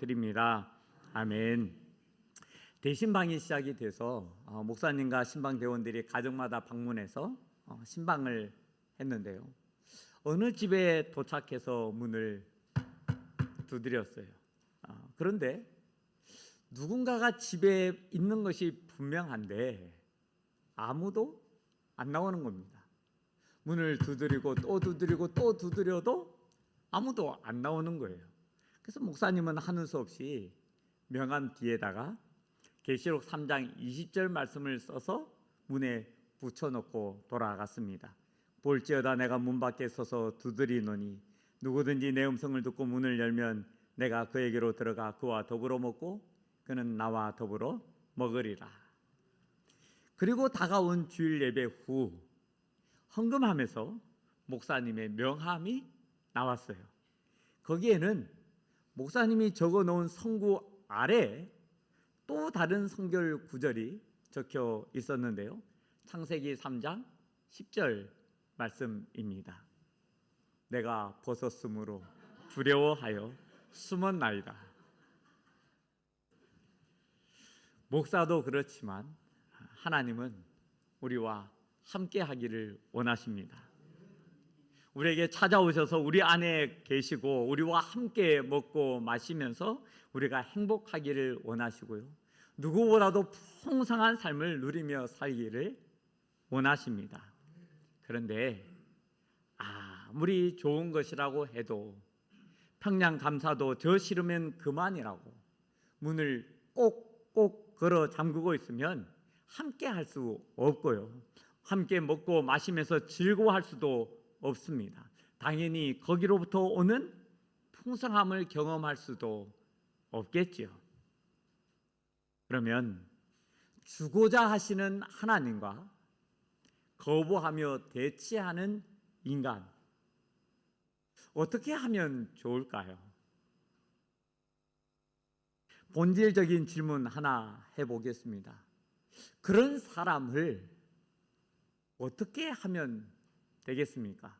드립니다. 아멘. 대신방이 시작이 돼서 목사님과 신방 대원들이 가정마다 방문해서 신방을 했는데요. 어느 집에 도착해서 문을 두드렸어요. 그런데 누군가가 집에 있는 것이 분명한데 아무도 안 나오는 겁니다. 문을 두드리고 또 두드리고 또 두드려도 아무도 안 나오는 거예요. 그래서 목사님은 하는 수 없이 명함 뒤에다가 계시록 3장 20절 말씀을 써서 문에 붙여놓고 돌아갔습니다. 볼지어다 내가 문 밖에 서서 두드리노니 누구든지 내 음성을 듣고 문을 열면 내가 그에게로 들어가 그와 더불어 먹고 그는 나와 더불어 먹으리라. 그리고 다가온 주일 예배 후 헌금하면서 목사님의 명함이 나왔어요. 거기에는 목사님이 적어놓은 성구 아래 또 다른 성결 구절이 적혀 있었는데요. 창세기 3장 10절 말씀입니다. 내가 벗었으므로 두려워하여 숨었나이다. 목사도 그렇지만 하나님은 우리와 함께 하기를 원하십니다. 우리에게 찾아오셔서 우리 안에 계시고 우리와 함께 먹고 마시면서 우리가 행복하기를 원하시고요. 누구보다도 풍성한 삶을 누리며 살기를 원하십니다. 그런데 아무리 좋은 것이라고 해도 평양감사도 저 싫으면 그만이라고 문을 꼭꼭 걸어 잠그고 있으면 함께 할 수 없고요. 함께 먹고 마시면서 즐거워할 수도 없습니다. 당연히 거기로부터 오는 풍성함을 경험할 수도 없겠지요. 그러면 주고자 하시는 하나님과 거부하며 대치하는 인간, 어떻게 하면 좋을까요? 본질적인 질문 하나 해보겠습니다. 그런 사람을 어떻게 하면 되겠습니까?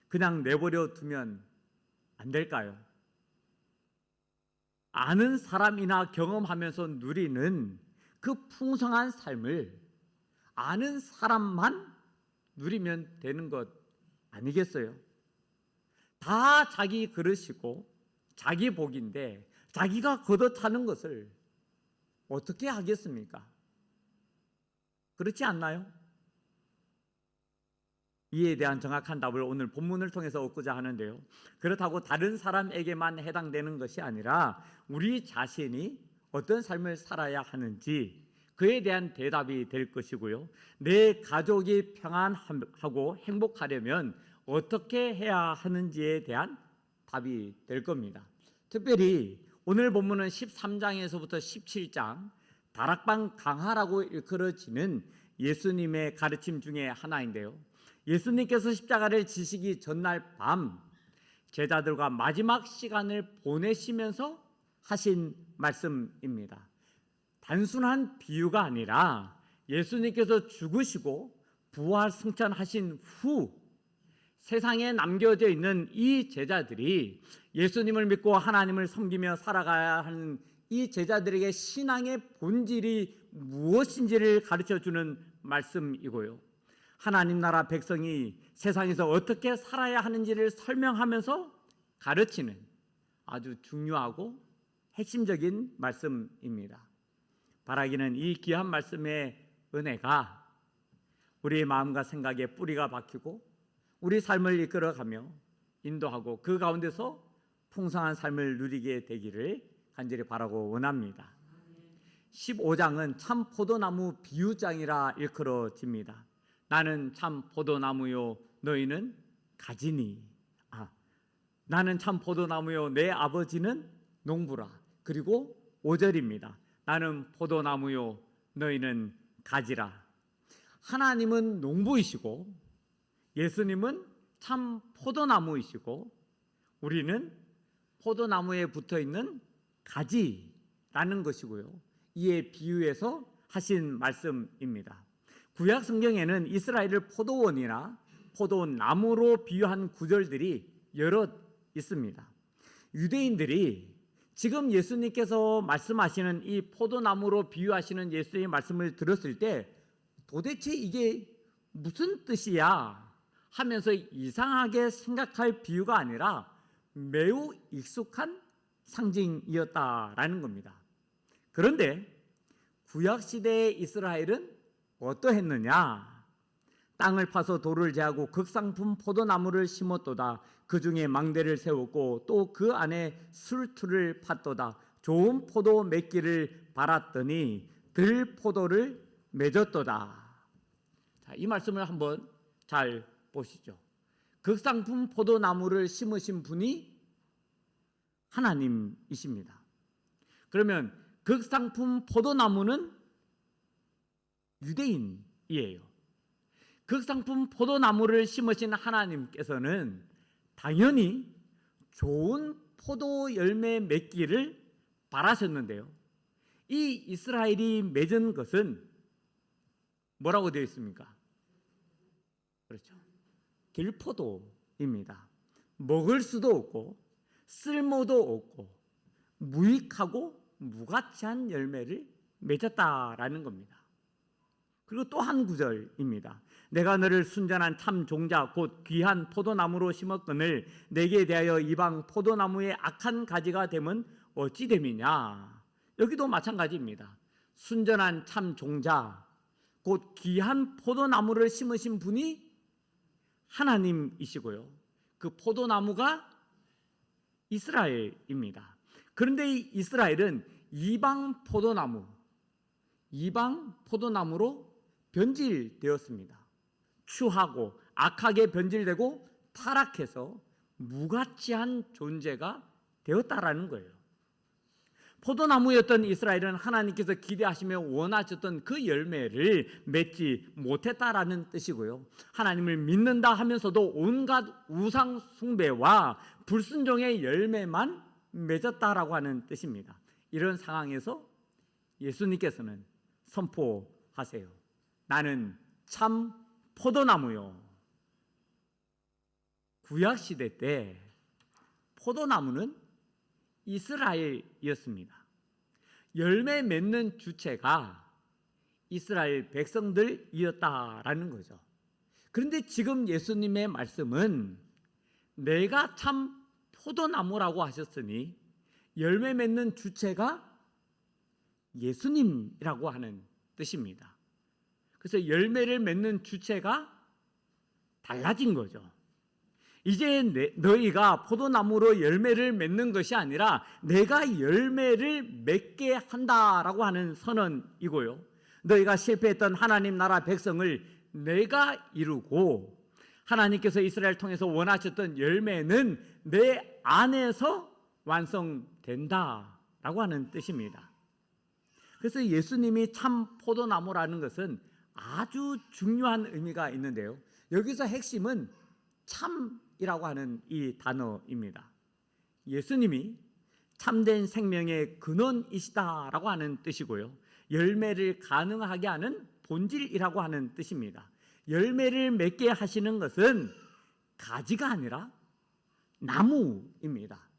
그냥 내버려 두면 안 될까요? 아는 사람이나 경험하면서 누리는 그 풍성한 삶을 아는 사람만 누리면 되는 것 아니겠어요? 다 자기 그릇이고 자기 복인데 자기가 걷어차는 것을 어떻게 하겠습니까? 그렇지 않나요? 이에 대한 정확한 답을 오늘 본문을 통해서 얻고자 하는데요. 그렇다고 다른 사람에게만 해당되는 것이 아니라 우리 자신이 어떤 삶을 살아야 하는지 그에 대한 대답이 될 것이고요. 내 가족이 평안하고 행복하려면 어떻게 해야 하는지에 대한 답이 될 겁니다. 특별히 오늘 본문은 13장에서부터 17장 다락방 강화라고 일컬어지는 예수님의 가르침 중에 하나인데요. 예수님께서 십자가를 지시기 전날 밤 제자들과 마지막 시간을 보내시면서 하신 말씀입니다. 단순한 비유가 아니라 예수님께서 죽으시고 부활 승천하신 후 세상에 남겨져 있는 이 제자들이 예수님을 믿고 하나님을 섬기며 살아가야 하는 이 제자들에게 신앙의 본질이 무엇인지를 가르쳐주는 말씀이고요. 하나님 나라 백성이 세상에서 어떻게 살아야 하는지를 설명하면서 가르치는 아주 중요하고 핵심적인 말씀입니다. 바라기는 이 귀한 말씀의 은혜가 우리의 마음과 생각에 뿌리가 박히고 우리 삶을 이끌어가며 인도하고 그 가운데서 풍성한 삶을 누리게 되기를 간절히 바라고 원합니다. 15장은 참 포도나무 비유장이라 일컬어집니다. 나는 참 포도나무요 너희는 가지니. 나는 참 포도나무요 내 아버지는 농부라. 그리고 5절입니다. 나는 포도나무요 너희는 가지라. 하나님은 농부이시고 예수님은 참 포도나무이시고 우리는 포도나무에 붙어있는 가지라는 것이고요. 이에 비유해서 하신 말씀입니다. 구약 성경에는 이스라엘을 포도원이나 포도나무로 비유한 구절들이 여럿 있습니다. 유대인들이 지금 예수님께서 말씀하시는 이 포도나무로 비유하시는 예수의 말씀을 들었을 때 도대체 이게 무슨 뜻이야 하면서 이상하게 생각할 비유가 아니라 매우 익숙한 상징이었다라는 겁니다. 그런데 구약시대의 이스라엘은 어떠했느냐? 땅을 파서 돌을 제하고 극상품 포도나무를 심었도다. 그 중에 망대를 세웠고 또 그 안에 술틀을 팠도다. 좋은 포도 맺기를 바랐더니 들포도를 맺었도다. 자, 이 말씀을 한번 잘 보시죠. 극상품 포도나무를 심으신 분이 하나님이십니다. 그러면 극상품 포도나무는 유대인이에요. 극상품 포도나무를 심으신 하나님께서는 당연히 좋은 포도 열매 맺기를 바라셨는데요. 이 이스라엘이 맺은 것은 뭐라고 되어 있습니까? 그렇죠. 들포도입니다. 먹을 수도 없고 쓸모도 없고 무익하고 무가치한 열매를 맺었다라는 겁니다. 그리고 또 한 구절입니다. 내가 너를 순전한 참 종자 곧 귀한 포도나무로 심었거늘 내게 대하여 이방 포도나무의 악한 가지가 되면 어찌 됨이냐. 여기도 마찬가지입니다. 순전한 참 종자 곧 귀한 포도나무를 심으신 분이 하나님이시고요. 그 포도나무가 이스라엘입니다. 그런데 이 이스라엘은 이방 포도나무로 변질되었습니다. 추하고 악하게 변질되고 타락해서 무가치한 존재가 되었다라는 거예요. 포도나무였던 이스라엘은 하나님께서 기대하시며 원하셨던 그 열매를 맺지 못했다라는 뜻이고요. 하나님을 믿는다 하면서도 온갖 우상 숭배와 불순종의 열매만 맺었다라고 하는 뜻입니다. 이런 상황에서 예수님께서는 선포하세요. 나는 참 포도나무요. 구약시대 때 포도나무는 이스라엘이었습니다. 열매 맺는 주체가 이스라엘 백성들이었다라는 거죠. 그런데 지금 예수님의 말씀은 내가 참 포도나무라고 하셨으니 열매 맺는 주체가 예수님이라고 하는 뜻입니다. 그래서 열매를 맺는 주체가 달라진 거죠. 이제 너희가 포도나무로 열매를 맺는 것이 아니라 내가 열매를 맺게 한다라고 하는 선언이고요. 너희가 실패했던 하나님 나라 백성을 내가 이루고 하나님께서 이스라엘 통해서 원하셨던 열매는 내 안에서 완성된다라고 하는 뜻입니다. 그래서 예수님이 참 포도나무라는 것은 아주 중요한 의미가 있는데요. 여기서 핵심은 참이라고 하는 이 단어입니다. 예수님이 참된 생명의 근원이시다라고 하는 뜻이고요. 열매를 가능하게 하는 본질이라고 하는 뜻입니다. 열매를 맺게 하시는 것은 가지가 아니라 나무입니다.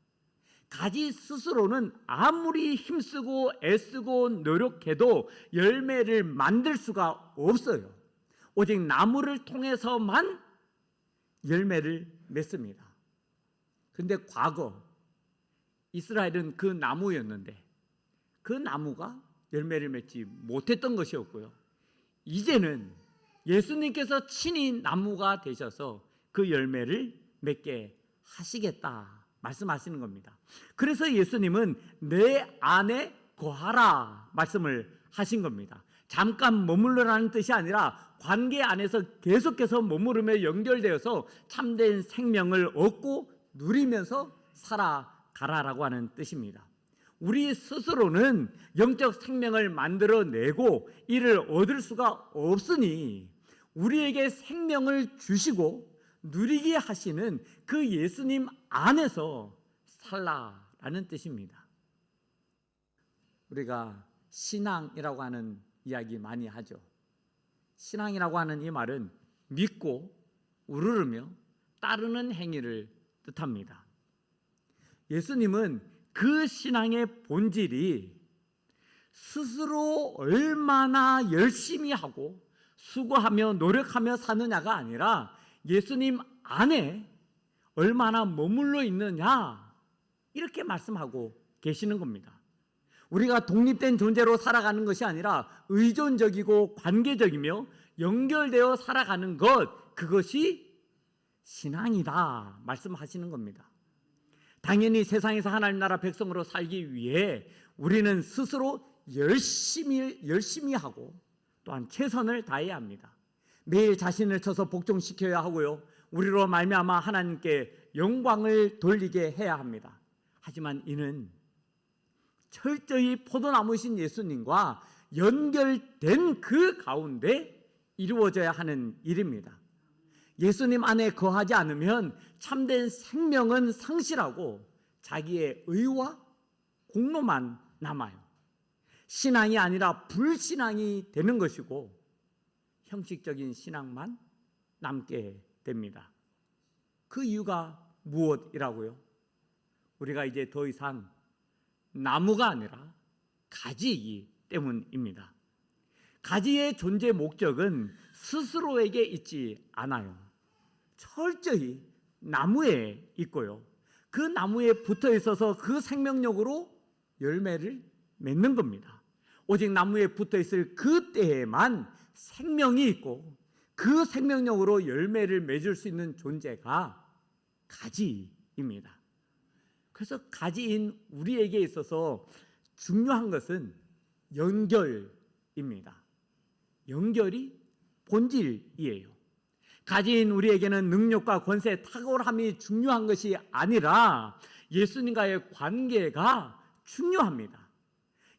가지 스스로는 아무리 힘쓰고 애쓰고 노력해도 열매를 만들 수가 없어요. 오직 나무를 통해서만 열매를 맺습니다. 그런데 과거 이스라엘은 그 나무였는데 그 나무가 열매를 맺지 못했던 것이었고요. 이제는 예수님께서 친히 나무가 되셔서 그 열매를 맺게 하시겠다 말씀하시는 겁니다. 그래서 예수님은 내 안에 거하라 말씀을 하신 겁니다. 잠깐 머물러라는 뜻이 아니라 관계 안에서 계속해서 머무르며 연결되어서 참된 생명을 얻고 누리면서 살아가라라고 하는 뜻입니다. 우리 스스로는 영적 생명을 만들어내고 이를 얻을 수가 없으니 우리에게 생명을 주시고 누리게 하시는 그 예수님 안에서 살라라는 뜻입니다. 우리가 신앙이라고 하는 이야기 많이 하죠. 신앙이라고 하는 이 말은 믿고 우르르며 따르는 행위를 뜻합니다. 예수님은 그 신앙의 본질이 스스로 얼마나 열심히 하고 수고하며 노력하며 사느냐가 아니라 예수님 안에 얼마나 머물러 있느냐, 이렇게 말씀하고 계시는 겁니다. 우리가 독립된 존재로 살아가는 것이 아니라 의존적이고 관계적이며 연결되어 살아가는 것, 그것이 신앙이다 말씀하시는 겁니다. 당연히 세상에서 하나님 나라 백성으로 살기 위해 우리는 스스로 열심히 하고 또한 최선을 다해야 합니다. 매일 자신을 쳐서 복종시켜야 하고요, 우리로 말미암아 하나님께 영광을 돌리게 해야 합니다. 하지만 이는 철저히 포도나무신 예수님과 연결된 그 가운데 이루어져야 하는 일입니다. 예수님 안에 거하지 않으면 참된 생명은 상실하고 자기의 의와 공로만 남아요. 신앙이 아니라 불신앙이 되는 것이고 형식적인 신앙만 남게 됩니다. 그 이유가 무엇이라고요? 우리가 이제 더 이상 나무가 아니라 가지이기 때문입니다. 가지의 존재 목적은 스스로에게 있지 않아요. 철저히 나무에 있고요, 그 나무에 붙어 있어서 그 생명력으로 열매를 맺는 겁니다. 오직 나무에 붙어 있을 그때에만 생명이 있고 그 생명력으로 열매를 맺을 수 있는 존재가 가지입니다. 그래서 가지인 우리에게 있어서 중요한 것은 연결입니다. 연결이 본질이에요. 가지인 우리에게는 능력과 권세, 탁월함이 중요한 것이 아니라 예수님과의 관계가 중요합니다.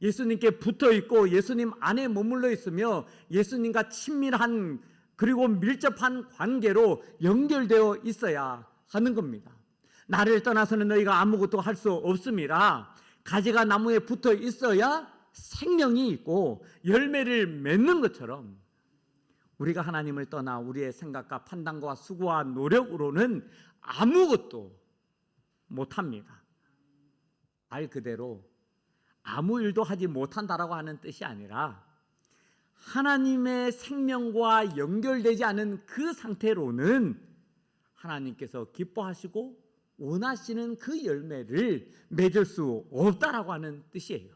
예수님께 붙어 있고 예수님 안에 머물러 있으며 예수님과 친밀한 그리고 밀접한 관계로 연결되어 있어야 하는 겁니다. 나를 떠나서는 너희가 아무것도 할 수 없습니다. 가지가 나무에 붙어 있어야 생명이 있고 열매를 맺는 것처럼 우리가 하나님을 떠나 우리의 생각과 판단과 수고와 노력으로는 아무것도 못합니다. 말 그대로 아무 일도 하지 못한다라고 하는 뜻이 아니라 하나님의 생명과 연결되지 않은 그 상태로는 하나님께서 기뻐하시고 원하시는 그 열매를 맺을 수 없다라고 하는 뜻이에요.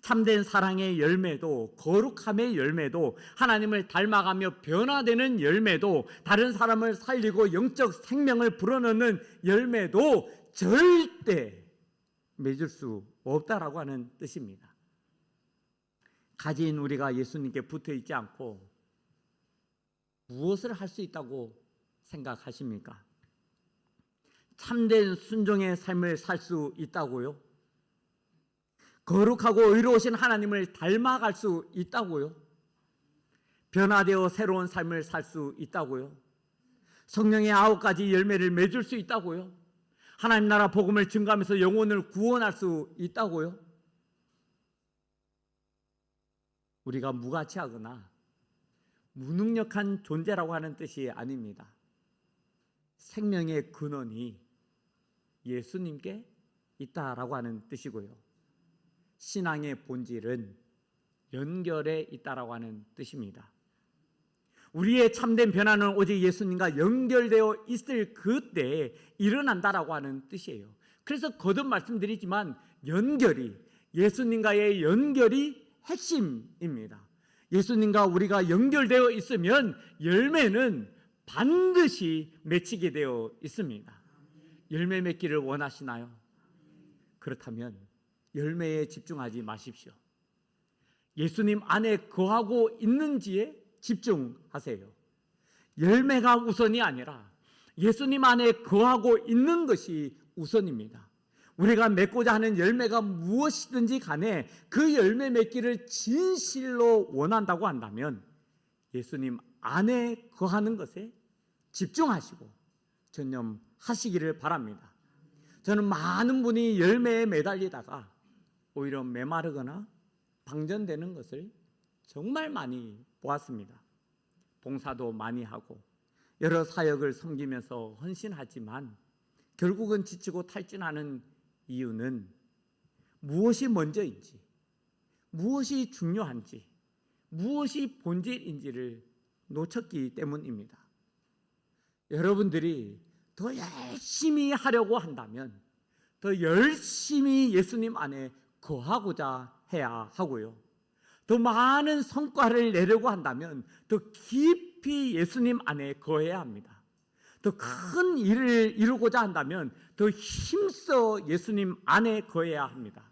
참된 사랑의 열매도, 거룩함의 열매도, 하나님을 닮아가며 변화되는 열매도, 다른 사람을 살리고 영적 생명을 불어넣는 열매도 절대 맺을 수 없다라고 하는 뜻입니다. 가지인 우리가 예수님께 붙어 있지 않고 무엇을 할 수 있다고 생각하십니까? 참된 순종의 삶을 살 수 있다고요? 거룩하고 의로우신 하나님을 닮아갈 수 있다고요? 변화되어 새로운 삶을 살 수 있다고요? 성령의 9가지 열매를 맺을 수 있다고요? 하나님 나라 복음을 증거하면서 영혼을 구원할 수 있다고요? 우리가 무가치하거나 무능력한 존재라고 하는 뜻이 아닙니다. 생명의 근원이 예수님께 있다라고 하는 뜻이고요, 신앙의 본질은 연결에 있다라고 하는 뜻입니다. 우리의 참된 변화는 오직 예수님과 연결되어 있을 그때에 일어난다라고 하는 뜻이에요. 그래서 거듭 말씀드리지만 예수님과의 연결이 핵심입니다. 예수님과 우리가 연결되어 있으면 열매는 반드시 맺히게 되어 있습니다. 열매 맺기를 원하시나요? 그렇다면 열매에 집중하지 마십시오. 예수님 안에 거하고 있는지에 집중하세요. 열매가 우선이 아니라 예수님 안에 거하고 있는 것이 우선입니다. 우리가 맺고자 하는 열매가 무엇이든지 간에 그 열매 맺기를 진실로 원한다고 한다면 예수님 안에 거하는 것에 집중하시고 전념하시기를 바랍니다. 저는 많은 분이 열매에 매달리다가 오히려 메마르거나 방전되는 것을 정말 많이 보았습니다. 봉사도 많이 하고 여러 사역을 섬기면서 헌신하지만 결국은 지치고 탈진하는 이유는 무엇이 먼저인지, 무엇이 중요한지, 무엇이 본질인지를 놓쳤기 때문입니다. 여러분들이 더 열심히 하려고 한다면 더 열심히 예수님 안에 거하고자 해야 하고요. 더 많은 성과를 내려고 한다면 더 깊이 예수님 안에 거해야 합니다. 더 큰 일을 이루고자 한다면 더 힘써 예수님 안에 거해야 합니다.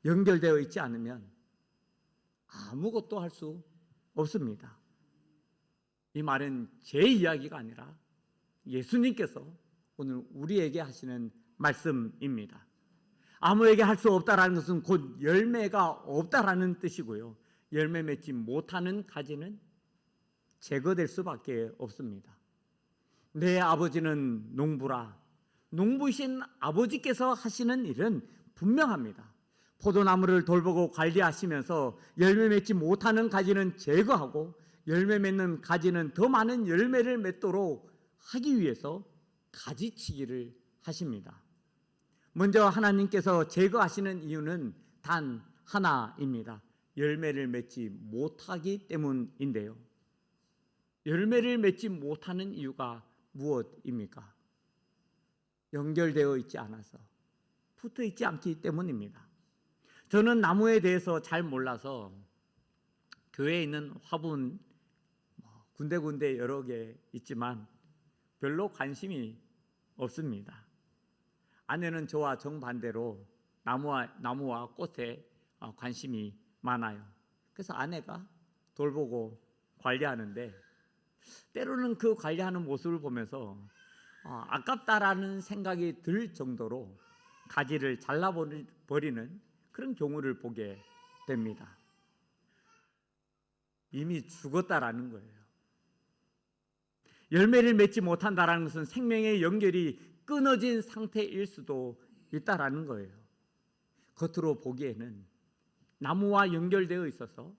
연결되어 있지 않으면 아무것도 할 수 없습니다. 이 말은 제 이야기가 아니라 예수님께서 오늘 우리에게 하시는 말씀입니다. 아무에게 할 수 없다라는 것은 곧 열매가 없다라는 뜻이고요. 열매 맺지 못하는 가지는 제거될 수밖에 없습니다. 내 아버지는 농부라. 농부이신 아버지께서 하시는 일은 분명합니다. 포도나무를 돌보고 관리하시면서 열매 맺지 못하는 가지는 제거하고 열매 맺는 가지는 더 많은 열매를 맺도록 하기 위해서 가지치기를 하십니다. 먼저 하나님께서 제거하시는 이유는 단 하나입니다. 열매를 맺지 못하기 때문인데요. 열매를 맺지 못하는 이유가 무엇입니까? 연결되어 있지 않아서, 붙어 있지 않기 때문입니다. 저는 나무에 대해서 잘 몰라서 교회에 있는 화분 군데군데 여러 개 있지만 별로 관심이 없습니다. 아내는 저와 정반대로 나무와 꽃에 관심이 많아요. 그래서 아내가 돌보고 관리하는데 때로는 그 관리하는 모습을 보면서 아깝다라는 생각이 들 정도로 가지를 잘라버리는 그런 경우를 보게 됩니다. 이미 죽었다라는 거예요. 열매를 맺지 못한다라는 것은 생명의 연결이 끊어진 상태일 수도 있다라는 거예요. 겉으로 보기에는 나무와 연결되어 있어서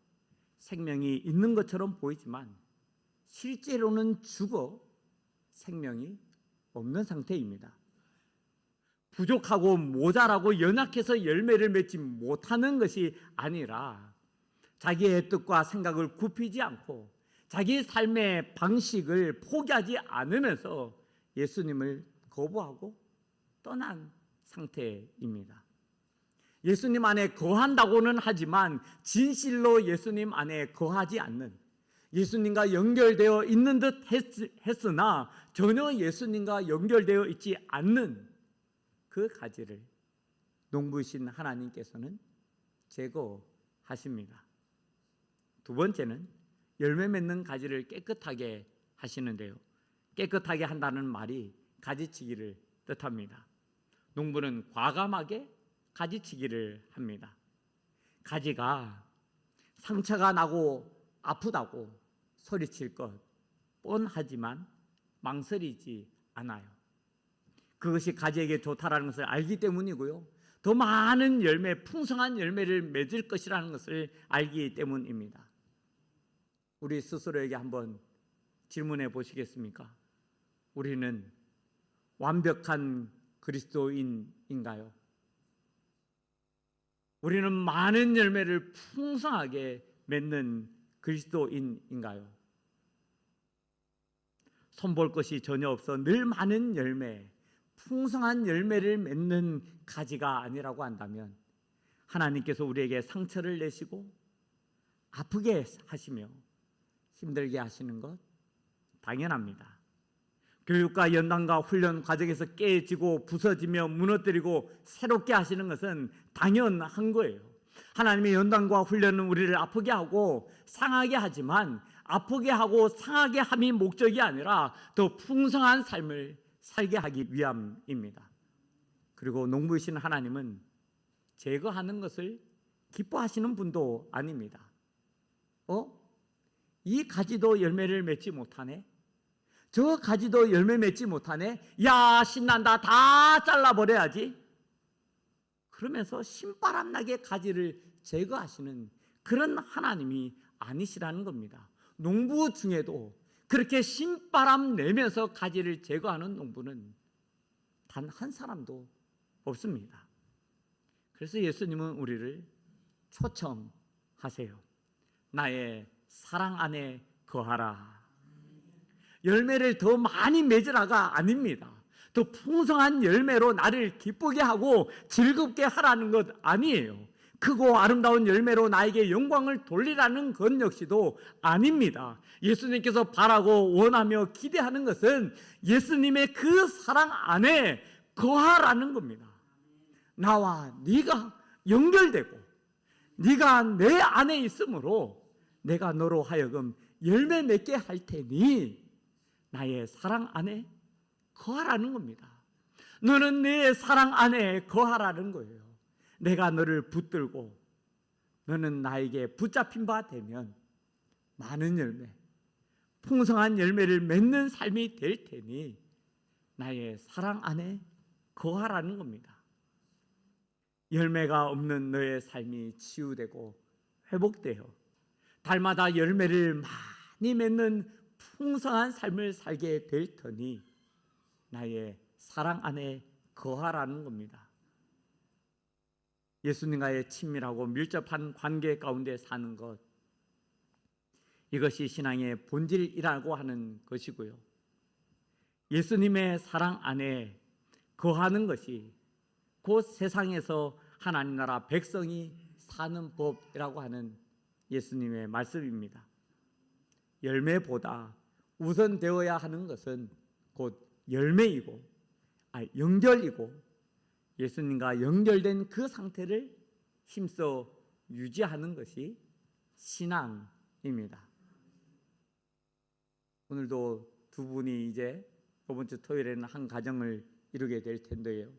생명이 있는 것처럼 보이지만 실제로는 죽어 생명이 없는 상태입니다. 부족하고 모자라고 연약해서 열매를 맺지 못하는 것이 아니라 자기의 뜻과 생각을 굽히지 않고 자기의 삶의 방식을 포기하지 않으면서 예수님을 거부하고 떠난 상태입니다. 예수님 안에 거한다고는 하지만 진실로 예수님 안에 거하지 않는, 예수님과 연결되어 있는 듯 했으나 전혀 예수님과 연결되어 있지 않는 그 가지를 농부이신 하나님께서는 제거하십니다. 두 번째는 열매 맺는 가지를 깨끗하게 하시는데요. 깨끗하게 한다는 말이 가지치기를 뜻합니다. 농부는 과감하게 가지치기를 합니다. 가지가 상처가 나고 아프다고 소리칠 것 뻔하지만 망설이지 않아요. 그것이 가지에게 좋다라는 것을 알기 때문이고요. 더 많은 열매, 풍성한 열매를 맺을 것이라는 것을 알기 때문입니다. 우리 스스로에게 한번 질문해 보시겠습니까? 우리는 완벽한 그리스도인인가요? 우리는 많은 열매를 풍성하게 맺는 그리스도인인가요? 손볼 것이 전혀 없어 늘 많은 열매, 풍성한 열매를 맺는 가지가 아니라고 한다면 하나님께서 우리에게 상처를 내시고 아프게 하시며 힘들게 하시는 것 당연합니다. 교육과 연단과 훈련 과정에서 깨지고 부서지며 무너뜨리고 새롭게 하시는 것은 당연한 거예요. 하나님의 연단과 훈련은 우리를 아프게 하고 상하게 하지만 아프게 하고 상하게 함이 목적이 아니라 더 풍성한 삶을 살게 하기 위함입니다. 그리고 농부이신 하나님은 제거하는 것을 기뻐하시는 분도 아닙니다. 이 가지도 열매를 맺지 못하네? 저 가지도 열매 맺지 못하네? 야, 신난다. 다 잘라버려야지. 그러면서 신바람 나게 가지를 제거하시는 그런 하나님이 아니시라는 겁니다. 농부 중에도 그렇게 신바람 내면서 가지를 제거하는 농부는 단 한 사람도 없습니다. 그래서 예수님은 우리를 초청하세요. 나의 사랑 안에 거하라. 열매를 더 많이 맺으라가 아닙니다. 더 풍성한 열매로 나를 기쁘게 하고 즐겁게 하라는 것 아니에요. 크고 아름다운 열매로 나에게 영광을 돌리라는 것 역시도 아닙니다. 예수님께서 바라고 원하며 기대하는 것은 예수님의 그 사랑 안에 거하라는 겁니다. 나와 네가 연결되고 네가 내 안에 있으므로 내가 너로 하여금 열매 맺게 할 테니 나의 사랑 안에 거하라는 겁니다. 너는 내 사랑 안에 거하라는 거예요. 내가 너를 붙들고 너는 나에게 붙잡힌 바 되면 많은 열매, 풍성한 열매를 맺는 삶이 될 테니 나의 사랑 안에 거하라는 겁니다. 열매가 없는 너의 삶이 치유되고 회복되어 달마다 열매를 많이 맺는 풍성한 삶을 살게 될 터니 나의 사랑 안에 거하라는 겁니다. 예수님과의 친밀하고 밀접한 관계 가운데 사는 것, 이것이 신앙의 본질이라고 하는 것이고요. 예수님의 사랑 안에 거하는 것이 곧 세상에서 하나님 나라 백성이 사는 법이라고 하는 예수님의 말씀입니다. 열매보다 우선되어야 하는 것은 곧 열매이고 연결이고 예수님과 연결된 그 상태를 힘써 유지하는 것이 신앙입니다. 오늘도 두 분이 이제 이번 주 토요일에는 한 가정을 이루게 될 텐데요.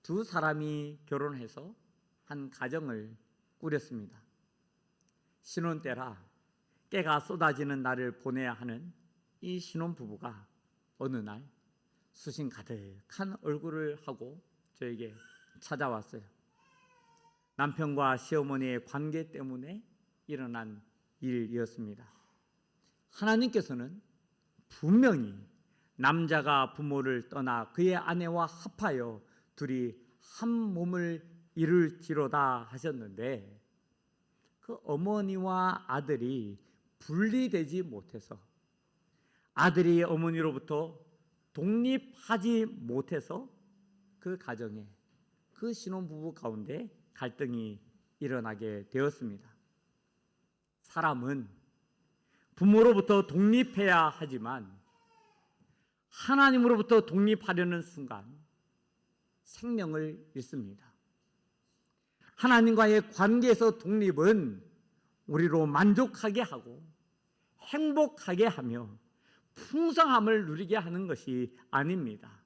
두 사람이 결혼해서 한 가정을 꾸렸습니다. 신혼 때라 깨가 쏟아지는 날을 보내야 하는 이 신혼 부부가 어느 날 수심 가득한 얼굴을 하고 저에게 찾아왔어요. 남편과 시어머니의 관계 때문에 일어난 일이었습니다. 하나님께서는 분명히 남자가 부모를 떠나 그의 아내와 합하여 둘이 한 몸을 이룰지로다 하셨는데 그 어머니와 아들이 분리되지 못해서 아들이 어머니로부터 독립하지 못해서 그 가정에 그 신혼부부 가운데 갈등이 일어나게 되었습니다. 사람은 부모로부터 독립해야 하지만 하나님으로부터 독립하려는 순간 생명을 잃습니다. 하나님과의 관계에서 독립은 우리로 만족하게 하고 행복하게 하며 풍성함을 누리게 하는 것이 아닙니다.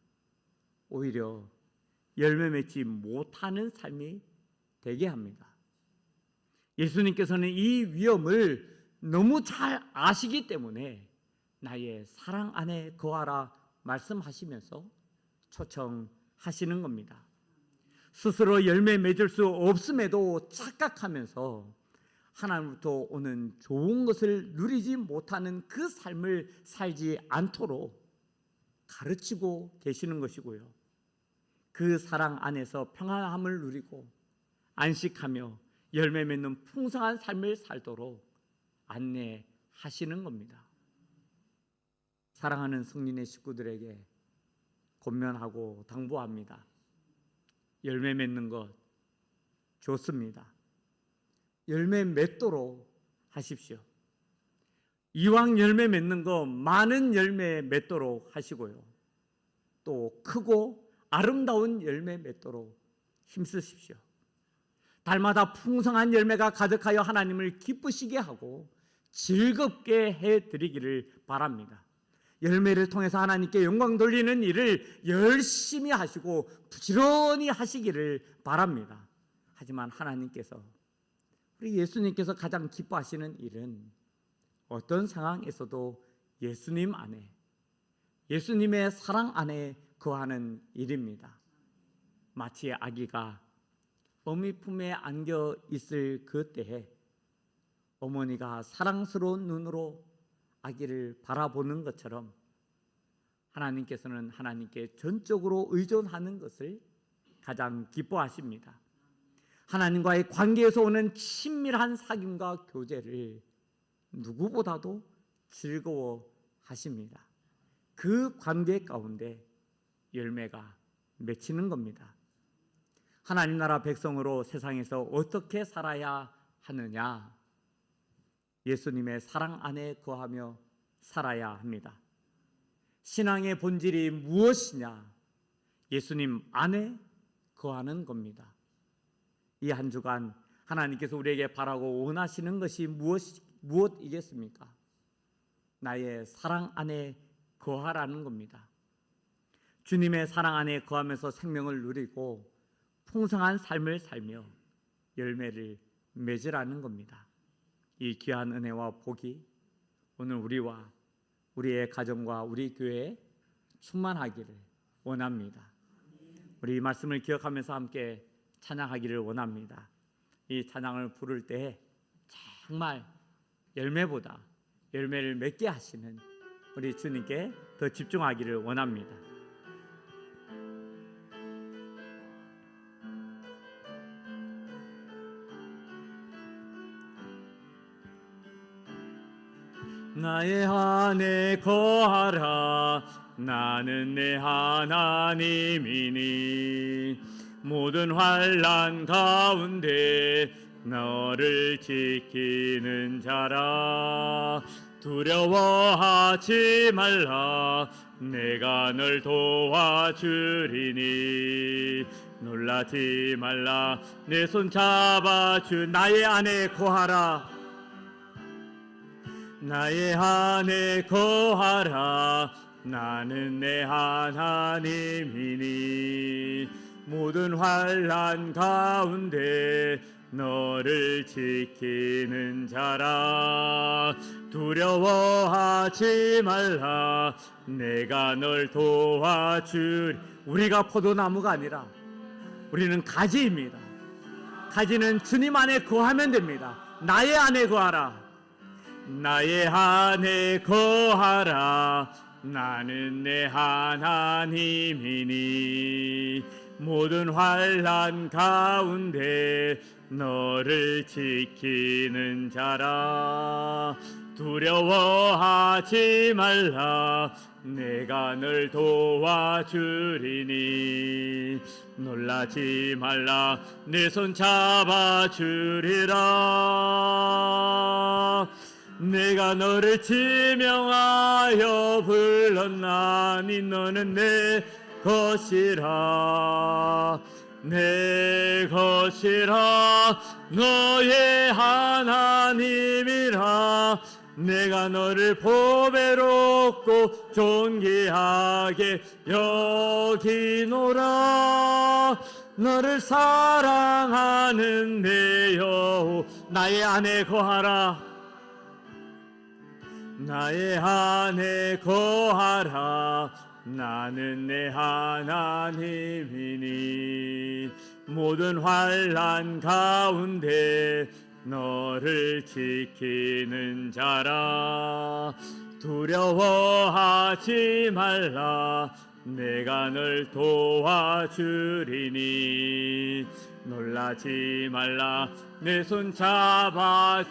오히려 열매 맺지 못하는 삶이 되게 합니다. 예수님께서는 이 위험을 너무 잘 아시기 때문에 나의 사랑 안에 거하라 말씀하시면서 초청하시는 겁니다. 스스로 열매 맺을 수 없음에도 착각하면서 하나님부터 오는 좋은 것을 누리지 못하는 그 삶을 살지 않도록 가르치고 계시는 것이고요. 그 사랑 안에서 평안함을 누리고 안식하며 열매 맺는 풍성한 삶을 살도록 안내하시는 겁니다. 사랑하는 성린의 식구들에게 권면하고 당부합니다. 열매 맺는 것 좋습니다. 열매 맺도록 하십시오. 이왕 열매 맺는 거 많은 열매 맺도록 하시고요. 또 크고 아름다운 열매 맺도록 힘쓰십시오. 달마다 풍성한 열매가 가득하여 하나님을 기쁘시게 하고 즐겁게 해드리기를 바랍니다. 열매를 통해서 하나님께 영광 돌리는 일을 열심히 하시고 부지런히 하시기를 바랍니다. 하지만 하나님께서, 우리 예수님께서 가장 기뻐하시는 일은 어떤 상황에서도 예수님 안에, 예수님의 사랑 안에 거하는 일입니다. 마치 아기가 어미 품에 안겨 있을 그때에 어머니가 사랑스러운 눈으로 아기를 바라보는 것처럼 하나님께서는 하나님께 전적으로 의존하는 것을 가장 기뻐하십니다. 하나님과의 관계에서 오는 친밀한 사귐과 교제를 누구보다도 즐거워하십니다. 그 관계 가운데 열매가 맺히는 겁니다. 하나님 나라 백성으로 세상에서 어떻게 살아야 하느냐? 예수님의 사랑 안에 거하며 살아야 합니다. 신앙의 본질이 무엇이냐? 예수님 안에 거하는 겁니다. 이 한 주간 하나님께서 우리에게 바라고 원하시는 것이 무엇이겠습니까? 나의 사랑 안에 거하라는 겁니다. 주님의 사랑 안에 거하면서 생명을 누리고 풍성한 삶을 살며 열매를 맺으라는 겁니다. 이 귀한 은혜와 복이 오늘 우리와 우리의 가정과 우리 교회에 충만하기를 원합니다. 우리 이 말씀을 기억하면서 함께 찬양하기를 원합니다. 이 찬양을 부를 때 정말 열매보다 열매를 맺게 하시는 우리 주님께 더 집중하기를 원합니다. 나의 안에 거하라. 나는 내 하나님이니 모든 환난 가운데 너를 지키는 자라. 두려워하지 말라. 내가 널 도와주리니 놀라지 말라. 내 손 잡아주. 나의 안에 거하라. 나의 안에 거하라. 나는 내 하나님이니 모든 환난 가운데 너를 지키는 자라. 두려워하지 말라. 내가 널 도와주리. 우리가 포도나무가 아니라 우리는 가지입니다. 가지는 주님 안에 거하면 됩니다. 나의 안에 거하라. 나의 안에 거하라. 나는 내 하나님이니 모든 환난 가운데 너를 지키는 자라. 두려워하지 말라. 내가 널 도와주리니 놀라지 말라. 내 손 잡아주리라. 내가 너를 지명하여 불렀나니 너는 내 것이라. 내 것이라. 너의 하나님이라. 내가 너를 보배롭고 존귀하게 여기노라. 너를 사랑하는 내 여호. 나의 안에 거하라. 나의 안에 거하라. 나는 내 하나님이니 모든 환난 가운데 너를 지키는 자라. 두려워하지 말라. 내가 널 도와주리니 놀라지 말라. 내 손 잡아주리라.